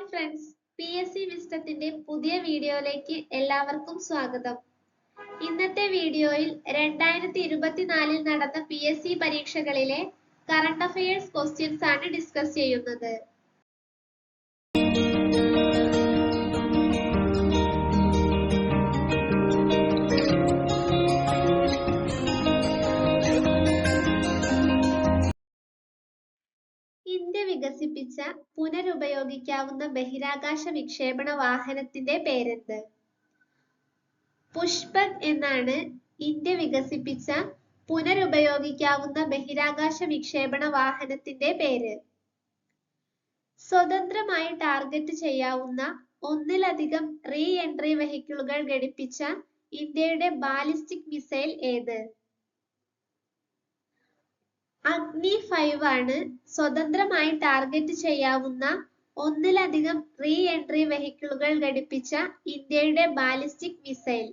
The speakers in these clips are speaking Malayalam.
ഫ്രണ്ട്സ്, PSC വിസ്റ്റത്തിന്റെ പുതിയ വീഡിയോയിലേക്ക് എല്ലാവർക്കും സ്വാഗതം. ഇന്നത്തെ വീഡിയോയിൽ 2024 നടന്ന PSC പരീക്ഷകളിലെ കറണ്ട് അഫയേഴ്സ് ക്വസ്റ്റ്യൻസ് ആണ് ഡിസ്കസ് ചെയ്യുന്നത്. ഇന്ത്യ വികസിപ്പിച്ച പുനരുപയോഗിക്കാവുന്ന ബഹിരാകാശ വിക്ഷേപണ വാഹനത്തിന്റെ പേരെന്ത്? പുഷ്പക് എന്നാണ് ഇന്ത്യ വികസിപ്പിച്ച പുനരുപയോഗിക്കാവുന്ന ബഹിരാകാശ വിക്ഷേപണ വാഹനത്തിന്റെ പേര്. സ്വതന്ത്രമായി ടാർഗറ്റ് ചെയ്യാവുന്ന ഒന്നിലധികം റീ എൻട്രി വെഹിക്കിളുകൾ ഘടിപ്പിച്ച ഇന്ത്യയുടെ ബാലിസ്റ്റിക് മിസൈൽ ഏത്? അഗ്നി 5 ആണ് സ്വതന്ത്രമായി ടാർഗറ്റ് ചെയ്യാവുന്ന ഒന്നിലധികം റീ എൻട്രി വെഹിക്കിളുകൾ ഘടിപ്പിച്ച ഇന്ത്യയുടെ ബാലിസ്റ്റിക് മിസൈൽ.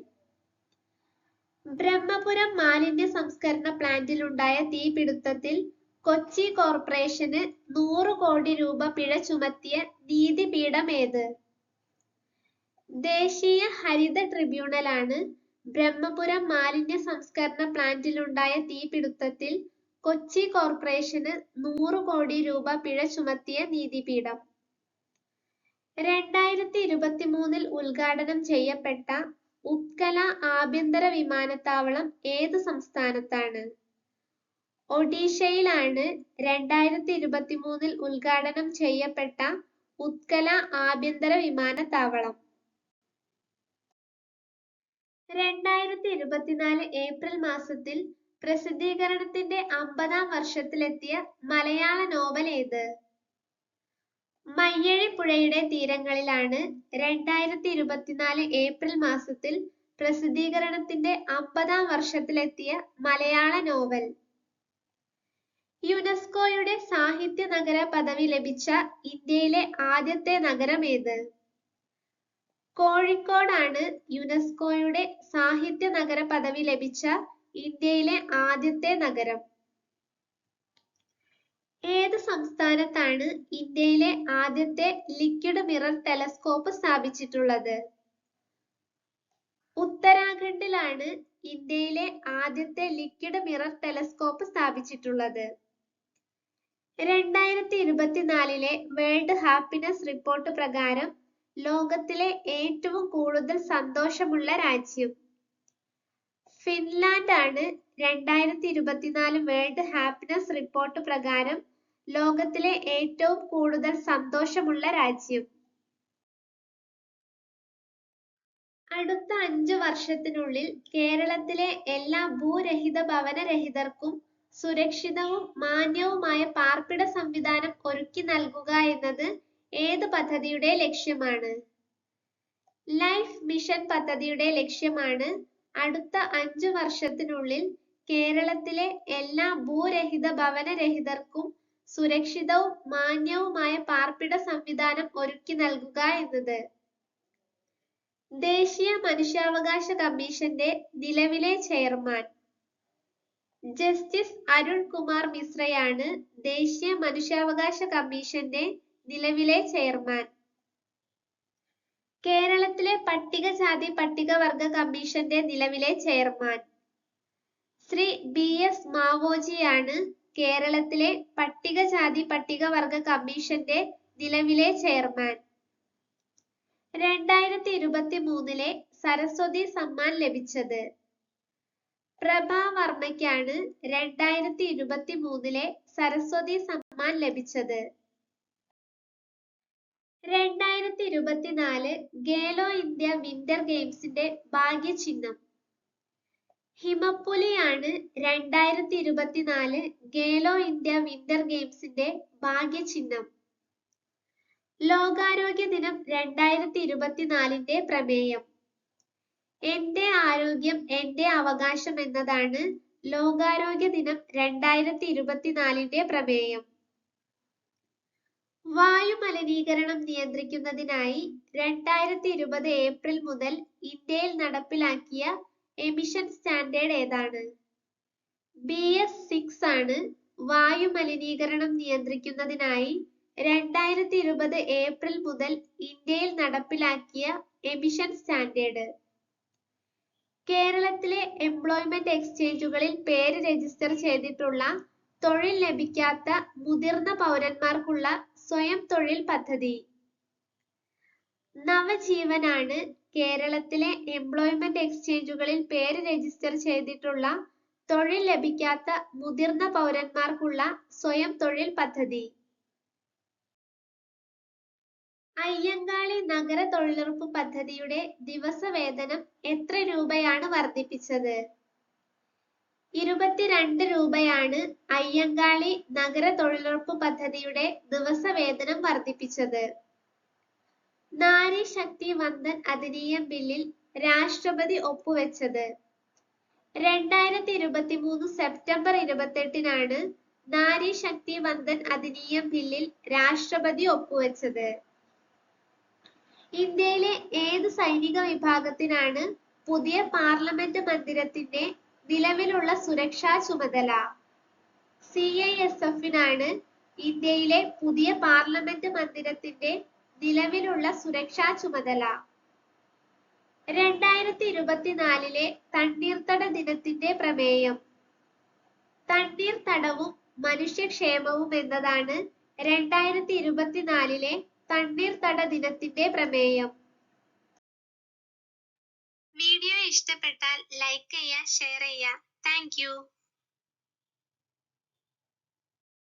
ബ്രഹ്മപുരം മാലിന്യ സംസ്കരണ പ്ലാന്റിലുണ്ടായ തീപിടുത്തത്തിൽ കൊച്ചി കോർപ്പറേഷന് 100 കോടി രൂപ പിഴ ചുമത്തിയ നീതിപീഠം ഏത്? ദേശീയ ഹരിത ട്രിബ്യൂണലാണ് ബ്രഹ്മപുരം മാലിന്യ സംസ്കരണ പ്ലാന്റിലുണ്ടായ തീപിടുത്തത്തിൽ കൊച്ചി കോർപ്പറേഷന് 100 കോടി രൂപ പിഴ ചുമത്തിയ നീതിപീഠം. 2023 ഉദ്ഘാടനം ചെയ്യപ്പെട്ട ഉത്കല ആഭ്യന്തര വിമാനത്താവളം ഏത് സംസ്ഥാനത്താണ്? ഒഡീഷയിലാണ് 2023 ഉദ്ഘാടനം ചെയ്യപ്പെട്ട ഉത്കല ആഭ്യന്തര വിമാനത്താവളം. 2024 ഏപ്രിൽ മാസത്തിൽ പ്രസിദ്ധീകരണത്തിന്റെ 50-ാം വർഷത്തിലെത്തിയ മലയാള നോവൽ ഏത്? മയ്യഴിപ്പുഴയുടെ തീരങ്ങളിലാണ് 2024 ഏപ്രിൽ മാസത്തിൽ പ്രസിദ്ധീകരണത്തിന്റെ 50-ാം വർഷത്തിലെത്തിയ മലയാള നോവൽ. യുനെസ്കോയുടെ സാഹിത്യ നഗര പദവി ലഭിച്ച ഇന്ത്യയിലെ ആദ്യത്തെ നഗരം ഏത്? കോഴിക്കോടാണ് യുനെസ്കോയുടെ സാഹിത്യ നഗര പദവി ലഭിച്ച ഇന്ത്യയിലെ ആദ്യത്തെ നഗരം. ഏത് സംസ്ഥാനത്താണ് ഇന്ത്യയിലെ ആദ്യത്തെ ലിക്വിഡ് മിറർ ടെലസ്കോപ്പ് സ്ഥാപിച്ചിട്ടുള്ളത്? ഉത്തരാഖണ്ഡിലാണ് ഇന്ത്യയിലെ ആദ്യത്തെ ലിക്വിഡ് മിറർ ടെലസ്കോപ്പ് സ്ഥാപിച്ചിട്ടുള്ളത്. 2024 വേൾഡ് ഹാപ്പിനെസ് റിപ്പോർട്ട് പ്രകാരം ലോകത്തിലെ ഏറ്റവും കൂടുതൽ സന്തോഷമുള്ള രാജ്യം. ഫിൻലാൻഡ് ആണ് 2024 വേൾഡ് ഹാപ്പിനെസ് റിപ്പോർട്ട് പ്രകാരം ലോകത്തിലെ ഏറ്റവും കൂടുതൽ സന്തോഷമുള്ള രാജ്യം. അടുത്ത 5 വർഷത്തിനുള്ളിൽ കേരളത്തിലെ എല്ലാ ഭൂരഹിത ഭവനരഹിതർക്കും സുരക്ഷിതവും മാന്യവുമായ പാർപ്പിട സംവിധാനം ഒരുക്കി നൽകുക എന്നത് ഏത് പദ്ധതിയുടെ ലക്ഷ്യമാണ്? ലൈഫ് മിഷൻ പദ്ധതിയുടെ ലക്ഷ്യമാണ് അടുത്ത 5 വർഷത്തിനുള്ളിൽ കേരളത്തിലെ എല്ലാ ഭൂരഹിത ഭവനരഹിതർക്കും സുരക്ഷിതവും മാന്യവുമായ പാർപ്പിട സംവിധാനം ഒരുക്കി നൽകുക എന്നത്. ദേശീയ മനുഷ്യാവകാശ കമ്മീഷന്റെ നിലവിലെ ചെയർമാൻ. ജസ്റ്റിസ് അരുൺ കുമാർ മിശ്രയാണ് ദേശീയ മനുഷ്യാവകാശ കമ്മീഷന്റെ നിലവിലെ ചെയർമാൻ. കേരളത്തിലെ പട്ടികജാതി പട്ടികവർഗ കമ്മീഷന്റെ നിലവിലെ ചെയർമാൻ. ശ്രീ BS മാവോജിയാണ് കേരളത്തിലെ പട്ടികജാതി പട്ടികവർഗ കമ്മീഷന്റെ നിലവിലെ ചെയർമാൻ. 2023 സരസ്വതി സമ്മാൻ ലഭിച്ചത്. പ്രഭാ വർമ്മയ്ക്കാണ് 2023 സരസ്വതി സമ്മാൻ ലഭിച്ചത്. 2024 ഖേലോ ഇന്ത്യ വിന്റർ ഗെയിംസിന്റെ ഭാഗ്യചിഹ്നം. ഹിമപ്പുലിയാണ് 2024 ഖേലോ ഇന്ത്യ വിന്റർ ഗെയിംസിന്റെ ഭാഗ്യചിഹ്നം. ലോകാരോഗ്യ ദിനം 2024 പ്രമേയം. എന്റെ ആരോഗ്യം എന്റെ അവകാശം എന്നതാണ് ലോകാരോഗ്യ ദിനം 2024 പ്രമേയം. വായു മലിനീകരണം നിയന്ത്രിക്കുന്നതിനായി 2020 ഏപ്രിൽ മുതൽ ഇന്ത്യയിൽ നടപ്പിലാക്കിയ എമിഷൻ സ്റ്റാൻഡേർഡ് ഏതാണ്? BS6 ആണ് വായു മലിനീകരണം നിയന്ത്രിക്കുന്നതിനായി 2020 ഏപ്രിൽ മുതൽ ഇന്ത്യയിൽ നടപ്പിലാക്കിയ എമിഷൻ സ്റ്റാൻഡേർഡ്. കേരളത്തിലെ എംപ്ലോയ്മെന്റ് എക്സ്ചേഞ്ചുകളിൽ പേര് രജിസ്റ്റർ ചെയ്തിട്ടുള്ള തൊഴിൽ ലഭിക്കാത്ത മുതിർന്ന പൗരന്മാർക്കുള്ള സ്വയം തൊഴിൽ പദ്ധതി. നവജീവനാണ് കേരളത്തിലെ എംപ്ലോയ്മെന്റ് എക്സ്ചേഞ്ചുകളിൽ പേര് രജിസ്റ്റർ ചെയ്തിട്ടുള്ള തൊഴിൽ ലഭിക്കാത്ത മുതിർന്ന പൗരന്മാർക്കുള്ള സ്വയം തൊഴിൽ പദ്ധതി. അയ്യങ്കാളി നഗര തൊഴിലുറപ്പ് പദ്ധതിയുടെ ദിവസവേതനം എത്ര രൂപയാണ് വർദ്ധിപ്പിച്ചത്? 22 രൂപയാണ് അയ്യങ്കാളി നഗര തൊഴിലുറപ്പ് പദ്ധതിയുടെ ദിവസവേതനം വർദ്ധിപ്പിച്ചത്. നാരി ശക്തി വന്ദൻ അധിനിയം ബില്ലിൽ രാഷ്ട്രപതി ഒപ്പുവെച്ചത്. 2023 സെപ്റ്റംബർ 28-നാണ് നാരി ശക്തി വന്ദൻ അധിനിയം ബില്ലിൽ രാഷ്ട്രപതി ഒപ്പുവെച്ചത്. ഇന്ത്യയിലെ ഏത് സൈനിക വിഭാഗത്തിനാണ് പുതിയ പാർലമെന്റ് മന്ദിരത്തിന്റെ നിലവിലുള്ള സുരക്ഷാ ചുമതല? CISF-നാണ് ഇന്ത്യയിലെ പുതിയ പാർലമെന്റ് മന്ദിരത്തിന്റെ നിലവിലുള്ള സുരക്ഷാ ചുമതല. 2024 തണ്ണീർത്തട ദിനത്തിന്റെ പ്രമേയം. തണ്ണീർത്തടവും മനുഷ്യക്ഷേമവും എന്നതാണ് 2024 തണ്ണീർത്തട ദിനത്തിന്റെ പ്രമേയം. വീഡിയോ ഇഷ്ടപ്പെട്ടാൽ ലൈക്ക് ചെയ്യുക, ഷെയർ ചെയ്യുക. Thank you.